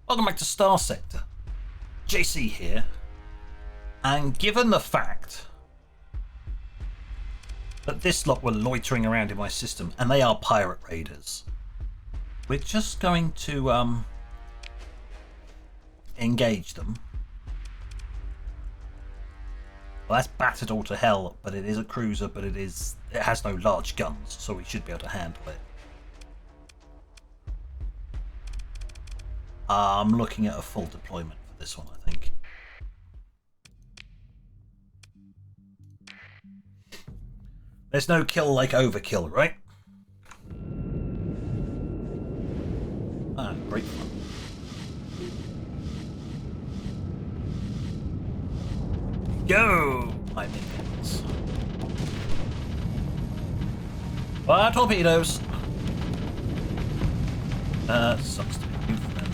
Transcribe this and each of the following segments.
Welcome back to Starsector. JC here. And given the fact that this lot were loitering around in my system, and they are pirate raiders, we're just going to engage them. Well, that's battered all to hell, but it is a cruiser, but it has no large guns, so we should be able to handle it. I'm looking at a full deployment for this one, I think. There's no kill like overkill, right? Ah, great fun. Go, my minions. Fire torpedoes. Sucks to be you, friend.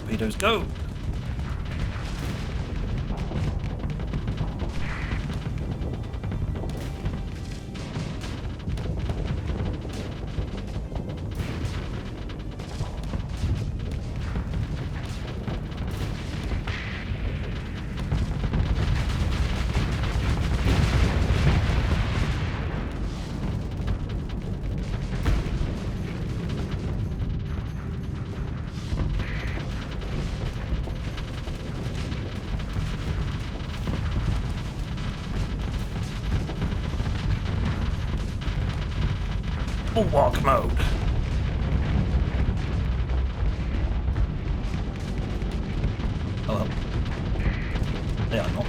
Torpedoes go. Walk mode. Oh well. They are not.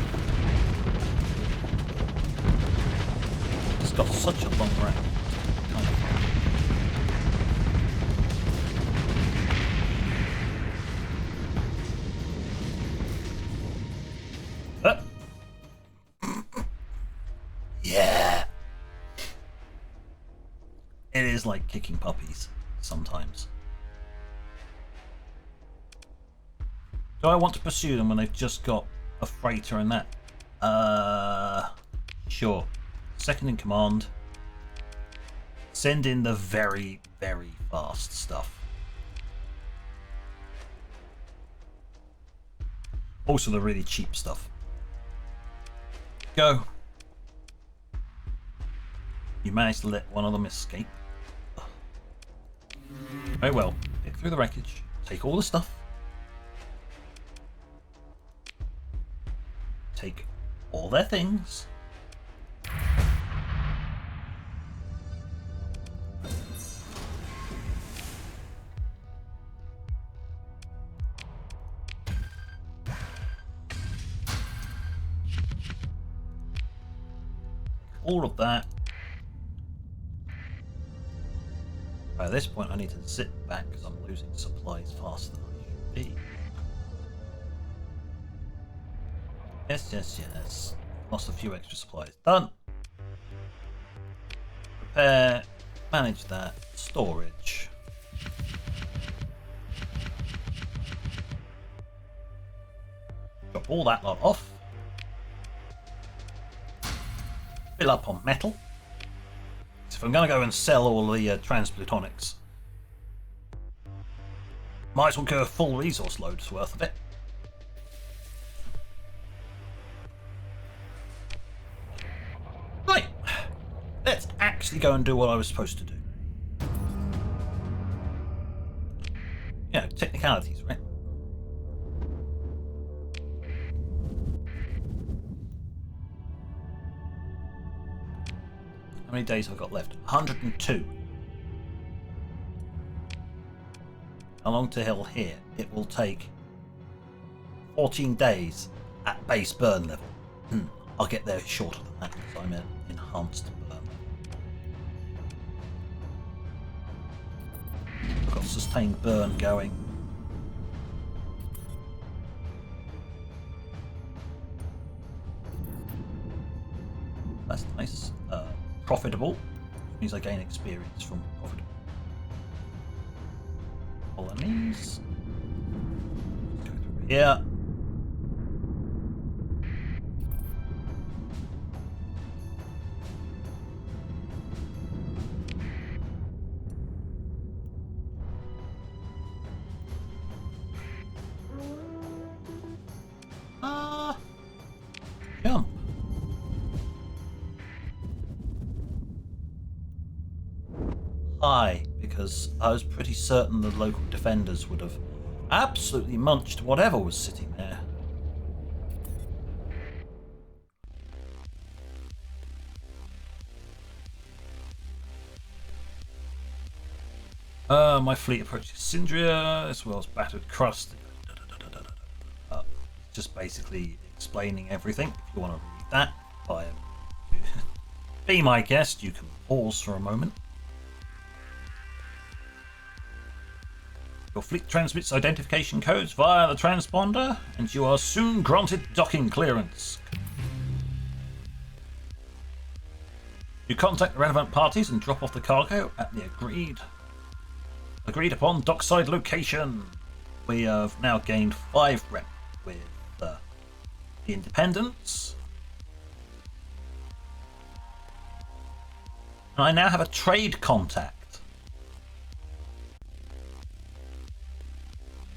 It's got such a long range. Kind of fun. Yeah. It is like kicking puppies sometimes. Do I want to pursue them when they've just got a freighter and that? Sure. Second in command. Send in the very, very fast stuff. Also the really cheap stuff. Go. You managed to let one of them escape. Very well. Get through the wreckage. Take all the stuff. Take all their things. All of that. At this point I need to sit back because I'm losing supplies faster than I should be. Yes. Lost a few extra supplies. Done. Prepare. Manage that. Storage. Drop all that lot off. Fill up on metal. If I'm going to go and sell all the transplutonics, might as well go a full resource load's worth of it. Right, let's actually go and do what I was supposed to do. Yeah, technicalities, right? How many days have I got left? 102. How long to hill here? It will take 14 days at base burn level. I'll get there shorter than that because I'm at enhanced burn. I've got sustained burn going. That's nice. Profitable, which means I gain experience from profitable. colonies. Go through here. Jump. High, because I was pretty certain the local defenders would have absolutely munched whatever was sitting there. My fleet approaches Sindria, as well as battered crust. Just basically explaining everything. If you want to read that, be my guest, you can pause for a moment. Your fleet transmits identification codes via the transponder, and you are soon granted docking clearance. You contact the relevant parties and drop off the cargo at the agreed upon dockside location. We have now gained 5 rep with the Independents. And I now have a trade contact.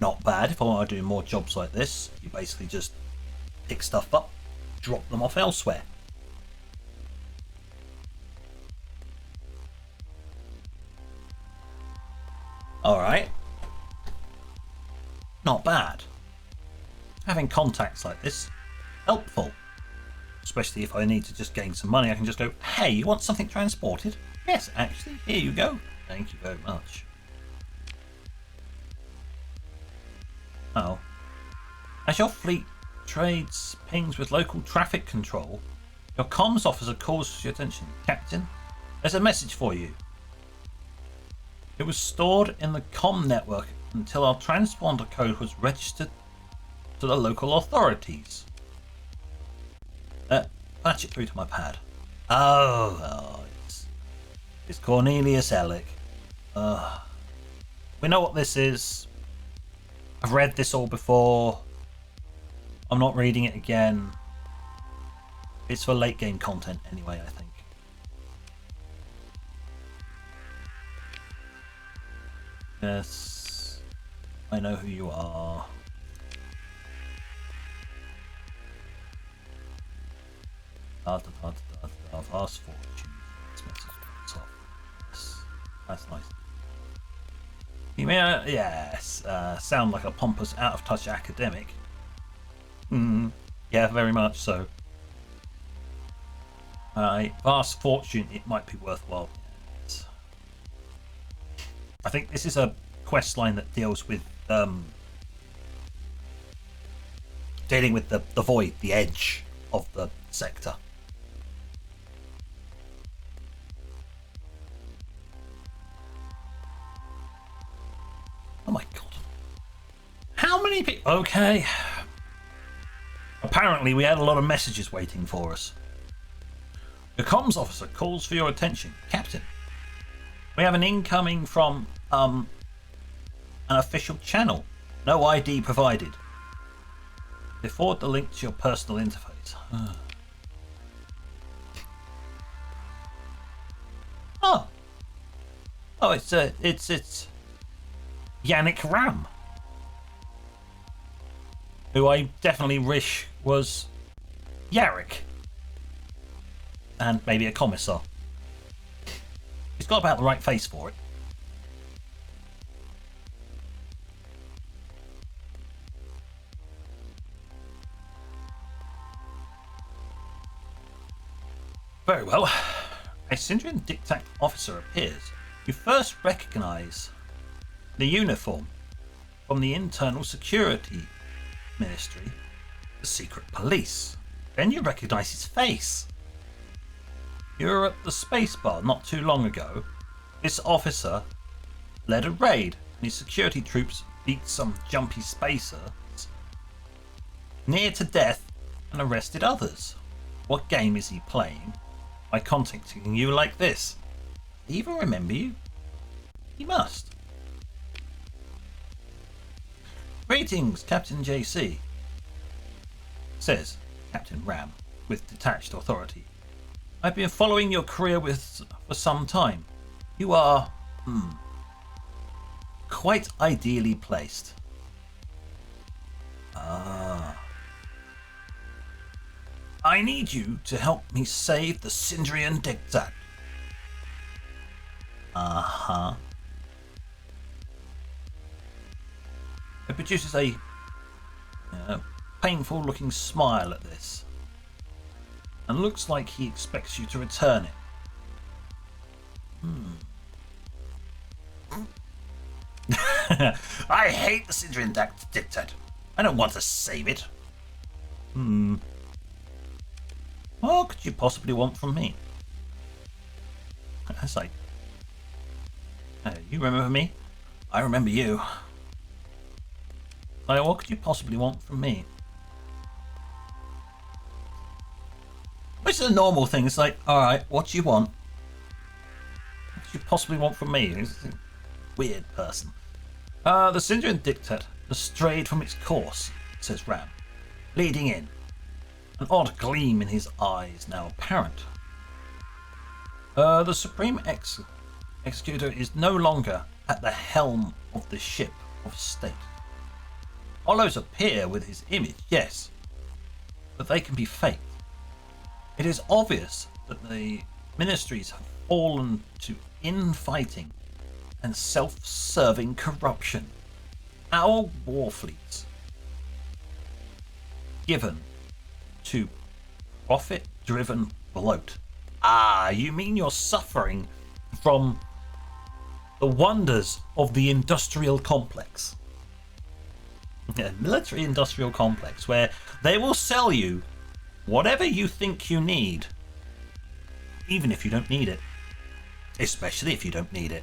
Not bad if I want to do more jobs like this. You basically just pick stuff up, drop them off elsewhere. Alright. Not bad. Having contacts like this, helpful. Especially if I need to just gain some money, I can just go, hey, you want something transported? Yes, actually, here you go. Thank you very much. Oh. As your fleet trades pings with local traffic control, your comms officer calls for your attention. Captain, there's a message for you. It was stored in the comm network until our transponder code was registered to the local authorities. Patch it through to my pad. It's Cornelius Ellick. We know what this is. I've read this all before. I'm not reading it again. It's for late game content anyway, I think. Yes, I know who you are. Fast fortune. That's nice. You may, yes, sound like a pompous, out-of-touch academic. Yeah, very much so. Vast fortune, it might be worthwhile. Yes. I think this is a quest line that deals with dealing with the void, the edge of the sector. Oh my god. How many people? Okay. Apparently we had a lot of messages waiting for us. The comms officer calls for your attention. Captain, we have an incoming from an official channel. No ID provided. They forward the link to your personal interface. Oh, it's Yannick Ram, who I definitely wish was Yarrick, and maybe a commissar. He's got about the right face for it. Very well. A Sindrian Diktat officer appears. You first recognise the uniform from the Internal Security Ministry, the secret police. Then you recognise his face. You were at the spacebar not too long ago. This officer led a raid and his security troops beat some jumpy spacers near to death and arrested others. What game is he playing by contacting you like this? Does he even remember you? He must. Greetings, Captain JC, says Captain Ram with detached authority. I've been following your career for some time. You are, quite ideally placed. I need you to help me save the Sindrian Diktat. It produces a painful looking smile at this, and looks like he expects you to return it. I hate the Sindrian Diktat. I don't want to save it. What could you possibly want from me? It's like, you remember me? I remember you. Like, what could you possibly want from me? Which is a normal thing. It's like, alright, what do you want? What could you possibly want from me? It's a weird person. The Sindrian Diktat has strayed from its course, says Ram, leading in. An odd gleam in his eyes now apparent. The Supreme Executor is no longer at the helm of the ship of state. Hollows appear with his image, yes, but they can be faked. It is obvious that the ministries have fallen to infighting and self-serving corruption. Our war fleets, given to profit-driven bloat. You mean you're suffering from the wonders of the industrial complex? Yeah, military-industrial complex, where they will sell you whatever you think you need, even if you don't need it. Especially if you don't need it.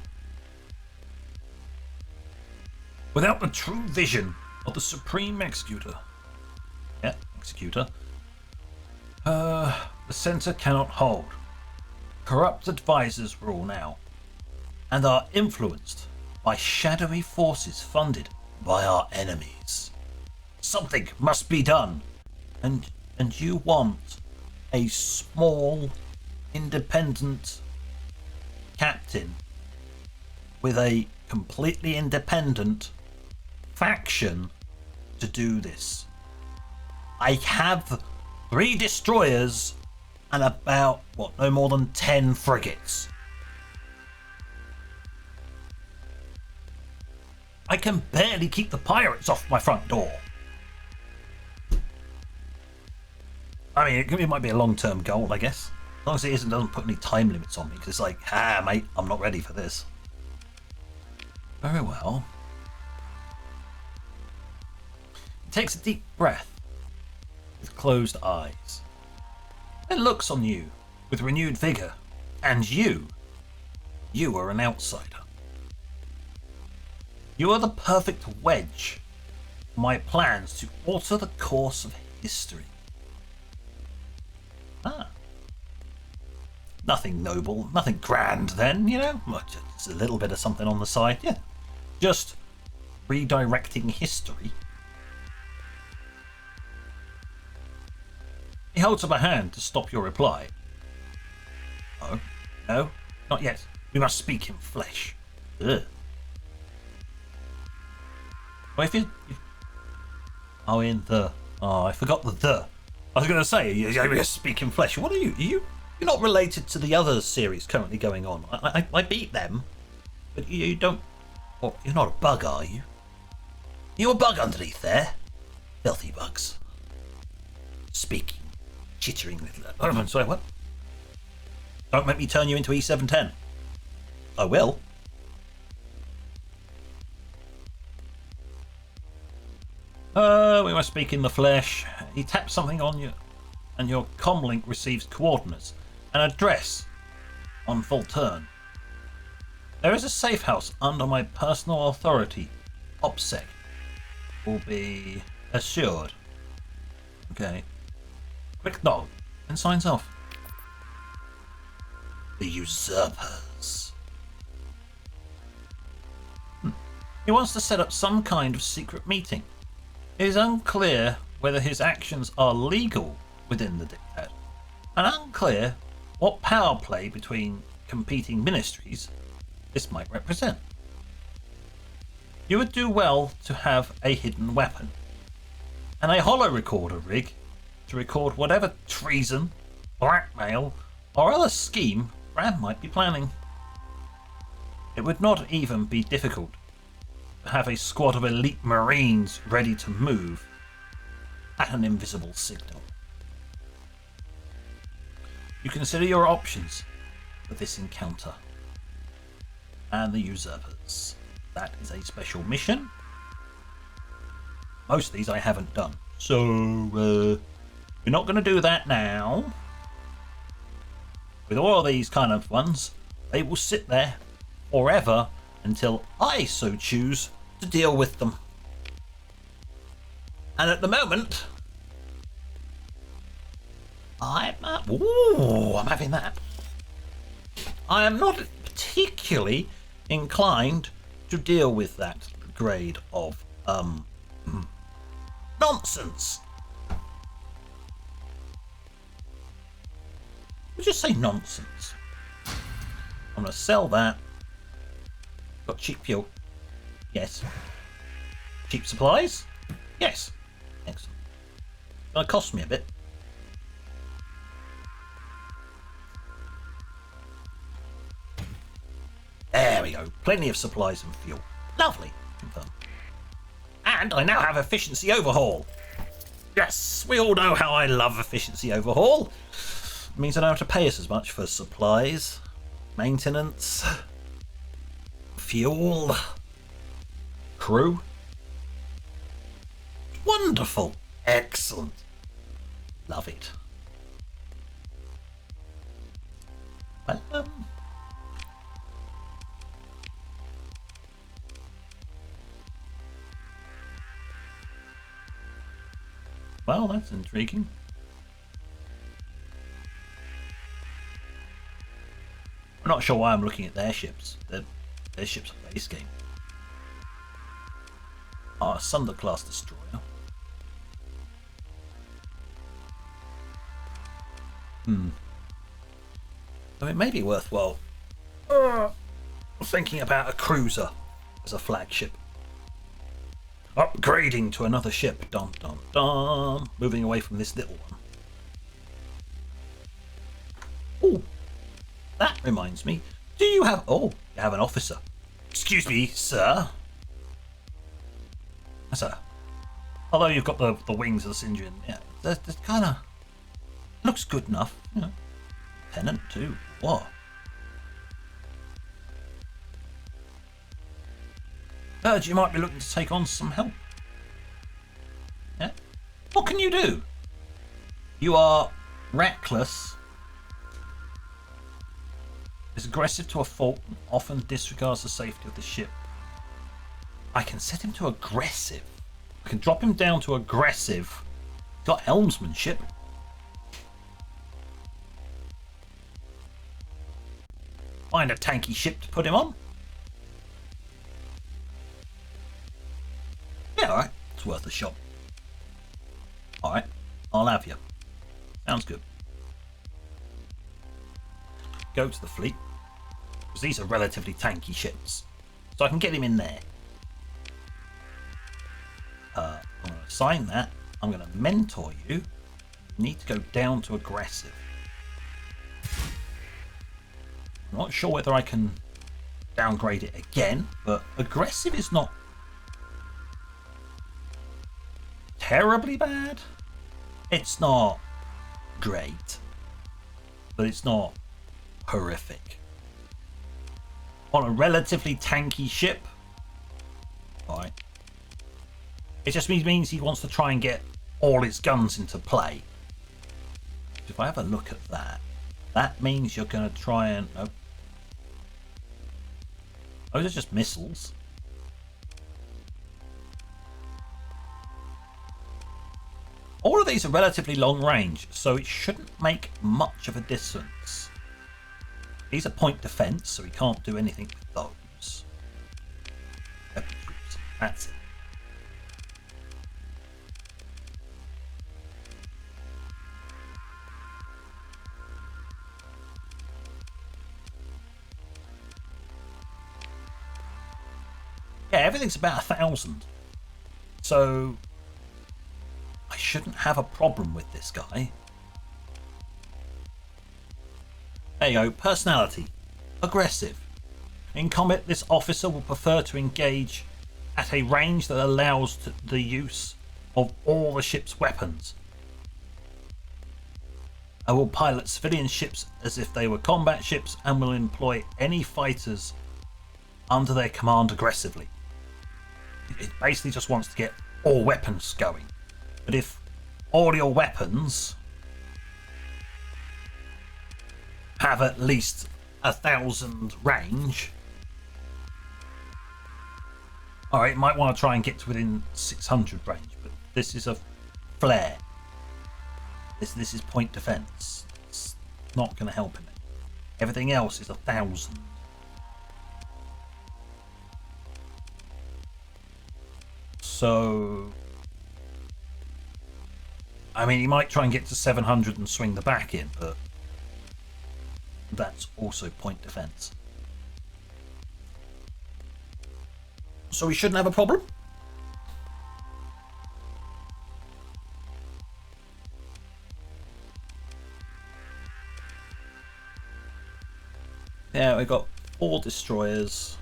Without the true vision of the Supreme Executor, the Centre cannot hold. Corrupt advisors rule now, and are influenced by shadowy forces funded by our enemies. Something must be done, and you want a small, independent captain with a completely independent faction to do this. I have 3 destroyers and about, no more than 10 frigates. I can barely keep the pirates off my front door. I mean, it might be a long-term goal, I guess. As long as it doesn't put any time limits on me, because it's like, mate, I'm not ready for this. Very well. He takes a deep breath with closed eyes. It looks on you with renewed vigour, and you are an outsider. You are the perfect wedge for my plans to alter the course of history. Nothing noble, nothing grand then, just a little bit of something on the side, yeah. Just redirecting history. He holds up a hand to stop your reply. Oh, no, not yet. We must speak in flesh. Ugh. Well, I forgot the the. I was going to say, you speak in flesh. What are you? You're not related to the other series currently going on. I beat them, but you don't. Well, you're not a bug, are you? You're a bug underneath there. Filthy bugs. Speaking, chittering little. I'm sorry, what? Don't make me turn you into E710. I will. We must speak in the flesh. He taps something on you, and your comlink receives coordinates. An address on full turn. There is a safe house under my personal authority. OPSEC will be assured. Okay. Quick nod and signs off. The usurpers. He wants to set up some kind of secret meeting It is unclear whether his actions are legal within the Diktat, and unclear what power play between competing ministries this might represent. You would do well to have a hidden weapon and a holo recorder rig to record whatever treason, blackmail, or other scheme Ram might be planning. It would not even be difficult to have a squad of elite marines ready to move at an invisible signal. You consider your options for this encounter. And the usurpers. That is a special mission. Most of these I haven't done. So, we're not going to do that now. With all of these kind of ones, they will sit there forever until I so choose to deal with them. And at the moment, I'm having that. I am not particularly inclined to deal with that grade of nonsense. We'll just say nonsense. I'm going to sell that. Got cheap fuel. Yes. Cheap supplies? Yes. Excellent. It's going to cost me a bit. There we go. Plenty of supplies and fuel. Lovely. Confirm. And I now have efficiency overhaul. Yes, we all know how I love efficiency overhaul. It means I don't have to pay us as much for supplies, maintenance, fuel, crew. Wonderful. Excellent. Love it. Well, that's intriguing. I'm not sure why I'm looking at their ships. Their ships are base game. Our Sunder class destroyer. So it may be worthwhile thinking about a cruiser as a flagship. Upgrading to another ship. Dun dun dun. Moving away from this little one. Oh, that reminds me. Do you have... Oh, you have an officer. Excuse me, sir. Sir. Although you've got the wings of the Sindrian, yeah, that kind of looks good enough. You know. Lieutenant too. What? Heard you might be looking to take on some help. Yeah? What can you do? You are reckless, is aggressive to a fault, and often disregards the safety of the ship. I can set him to aggressive. I can drop him down to aggressive. Got helmsmanship. Find a tanky ship to put him on. Yeah, alright. It's worth a shot. Alright. I'll have you. Sounds good. Go to the fleet. Because these are relatively tanky ships. So I can get him in there. I'm going to assign that. I'm going to mentor you. You need to go down to aggressive. I'm not sure whether I can downgrade it again, but aggressive is not terribly bad. It's not great, but it's not horrific. On a relatively tanky ship, alright, it just means he wants to try and get all his guns into play. If I have a look at that, that means you're going to try and... Oh, those are just missiles. All of these are relatively long range, so it shouldn't make much of a difference. These are point defense, so we can't do anything with those. That's it. Yeah, everything's about 1,000. So I shouldn't have a problem with this guy. There you go. Personality. Aggressive. In combat, this officer will prefer to engage at a range that allows the use of all the ship's weapons. I will pilot civilian ships as if they were combat ships and will employ any fighters under their command aggressively. It basically just wants to get all weapons going. But if all your weapons have at least 1,000 range, alright, might want to try and get to within 600 range, but this is a flare. This is point defense. It's not going to help him. Everything else is 1,000. So, I mean, he might try and get to 700 and swing the back in, but that's also point defense. So we shouldn't have a problem. Yeah, we've got 4 destroyers.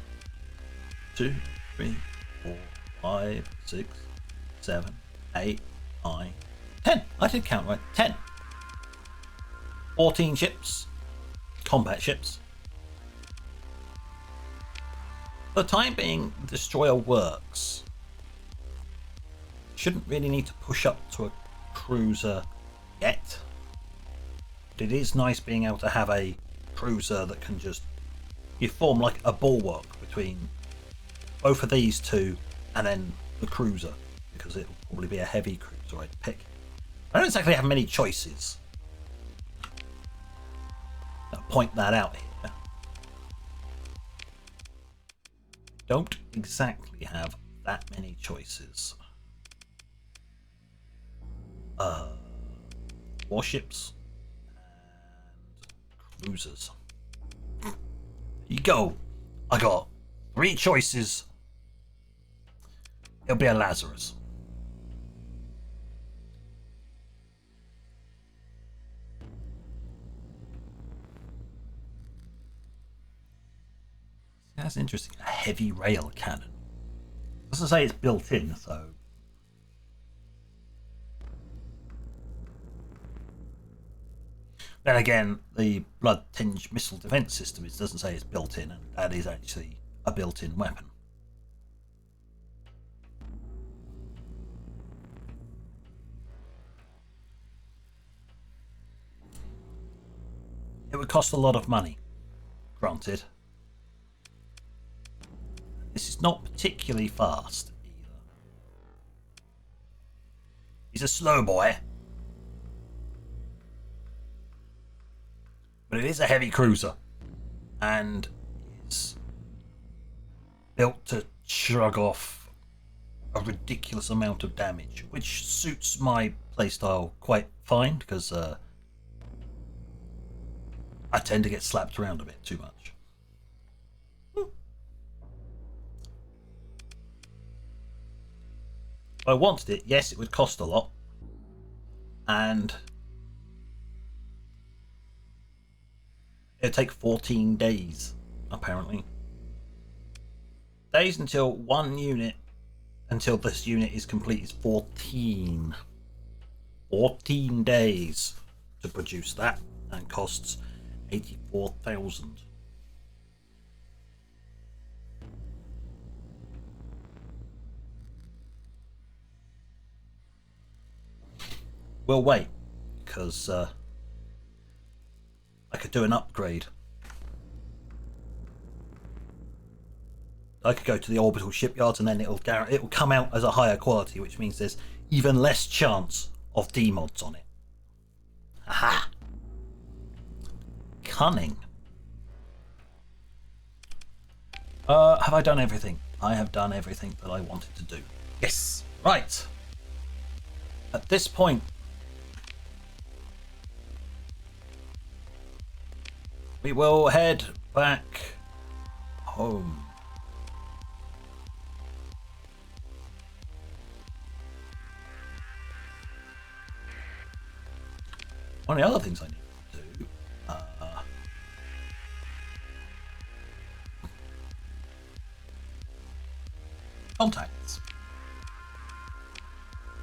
2, 3, 4, 5, 6, 7, 8, 9, 10. I did count right. 10. 14 ships. Combat ships. For the time being, the destroyer works. Shouldn't really need to push up to a cruiser yet. But it is nice being able to have a cruiser that can just, you form like a bulwark between both of these two and then the cruiser, because it'll probably be a heavy cruiser I'd pick. I don't exactly have many choices. I'll point that out here. Don't exactly have that many choices. Warships and cruisers. There you go. I got 3 choices. It'll be a Lazarus. That's interesting. A heavy rail cannon. Doesn't say it's built in, so. Then again, the blood tinged missile defense system, it doesn't say it's built in, and that is actually a built-in weapon. It would cost a lot of money, granted. This is not particularly fast either. He's a slow boy. But it is a heavy cruiser. And is built to shrug off a ridiculous amount of damage, which suits my playstyle quite fine, because I tend to get slapped around a bit too much. If I wanted it, yes, it would cost a lot. And it'd take 14 days, apparently. Days until this unit is complete is 14. 14 days to produce that, and costs 84,000. We'll wait, because I could do an upgrade. I could go to the orbital shipyards, and then it'll come out as a higher quality, which means there's even less chance of demods on it. Aha! Cunning. Have I done everything? I have done everything that I wanted to do. Yes! Right! At this point, we will head back home. One of the other things I need to do. Contacts.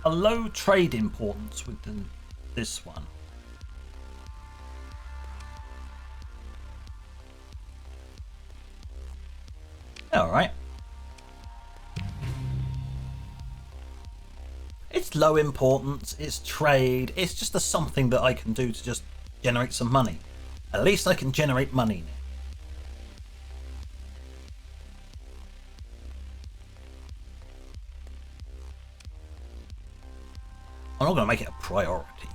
A low trade importance within this one. All right. It's low importance, it's trade, it's just a something that I can do to just generate some money. At least I can generate money now. I'm not going to make it a priority.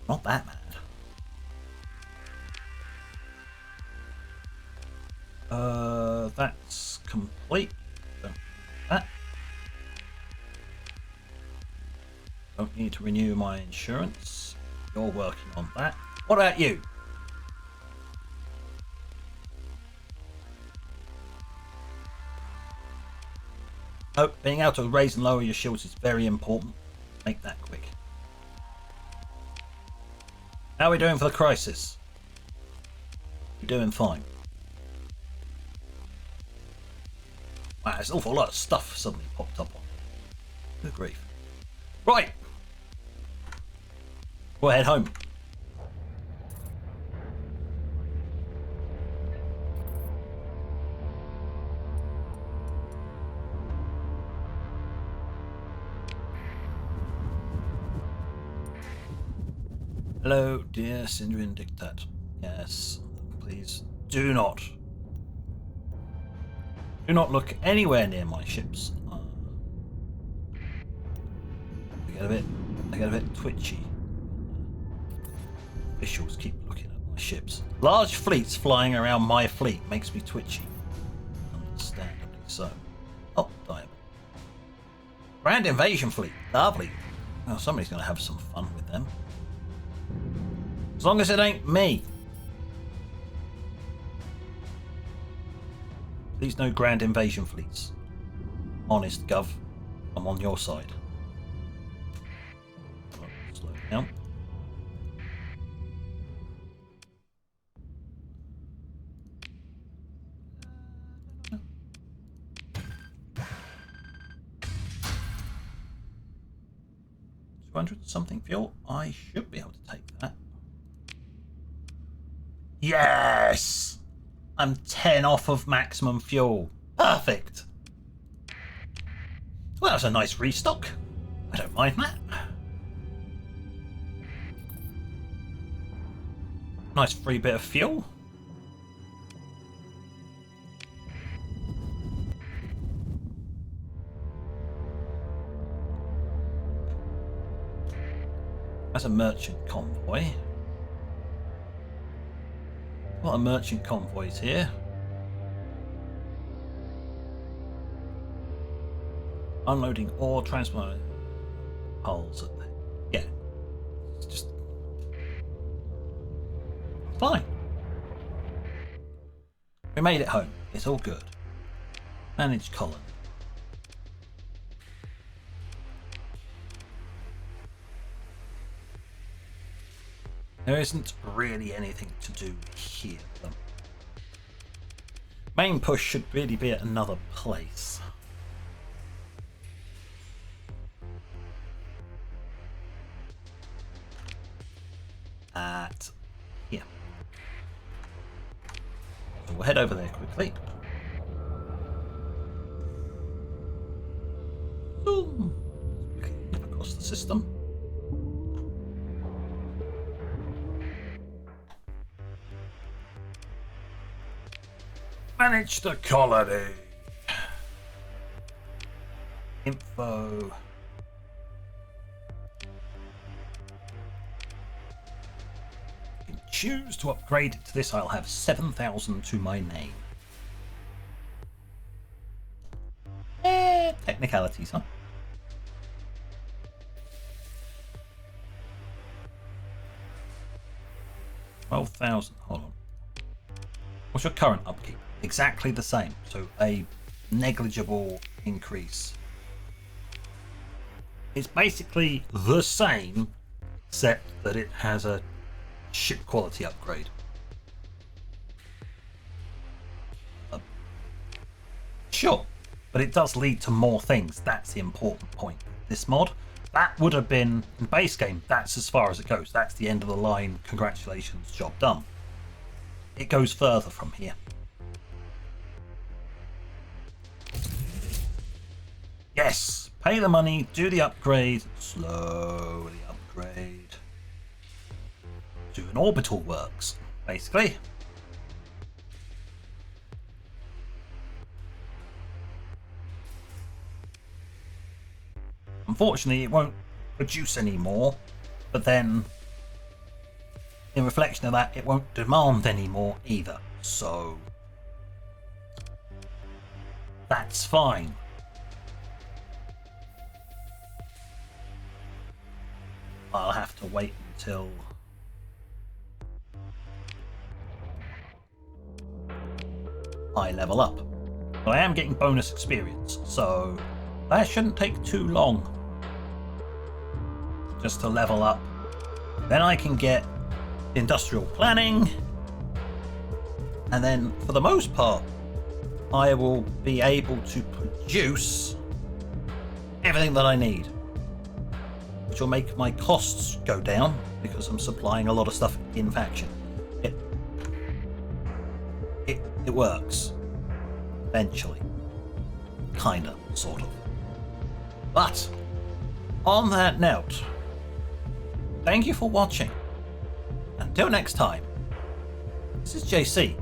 Not that bad. That's complete. Don't need that. Don't need to renew my insurance. You're working on that. What about you? Oh, being able to raise and lower your shields is very important. Make that quick. How are we doing for the crisis? We're doing fine. Wow, there's an awful lot of stuff suddenly popped up on me. Good grief. Right. We'll head home. Hello, dear Sindrian Diktat. Yes, please do not look anywhere near my ships. I get a bit twitchy. Officials keep looking at my ships. Large fleets flying around my fleet makes me twitchy. Understandably so. Oh, diamond. Grand invasion fleet. Lovely. Well, somebody's going to have some fun with them. As long as it ain't me. Please no grand invasion fleets. Honest, Gov. I'm on your side. Oh, slow down. Something fuel. I should be able to take that. Yes! I'm 10 off of maximum fuel. Perfect. Well, that was a nice restock. I don't mind that. Nice free bit of fuel. That's a merchant convoy. A lot of merchant convoys here. Unloading ore, transporting hulls. Yeah. It's just fine. We made it home. It's all good. Managed colony. There isn't really anything to do here. The main push should really be at another place. At here. So we'll head over there quickly. Boom. Across the system. Manage the colony. Info. You can choose to upgrade it to this. I'll have 7,000 to my name. Technicalities, huh? $12,000. Hold on. What's your current upkeep? Exactly the same, so a negligible increase. It's basically the same, except that it has a ship quality upgrade. Sure, but it does lead to more things. That's the important point. This mod, that would have been in base game. That's as far as it goes. That's the end of the line. Congratulations, job done. It goes further from here. Yes, pay the money, do the upgrade, slowly upgrade. Do an orbital works, basically. Unfortunately, it won't produce any more, but then in reflection of that, it won't demand any more either. So that's fine. I'll have to wait until I level up. So I am getting bonus experience, so that shouldn't take too long just to level up. Then I can get industrial planning, and then for the most part I will be able to produce everything that I need, which will make my costs go down because I'm supplying a lot of stuff in faction. It works eventually, kinda, sort of. But on that note, thank you for watching. Until next time, this is JC.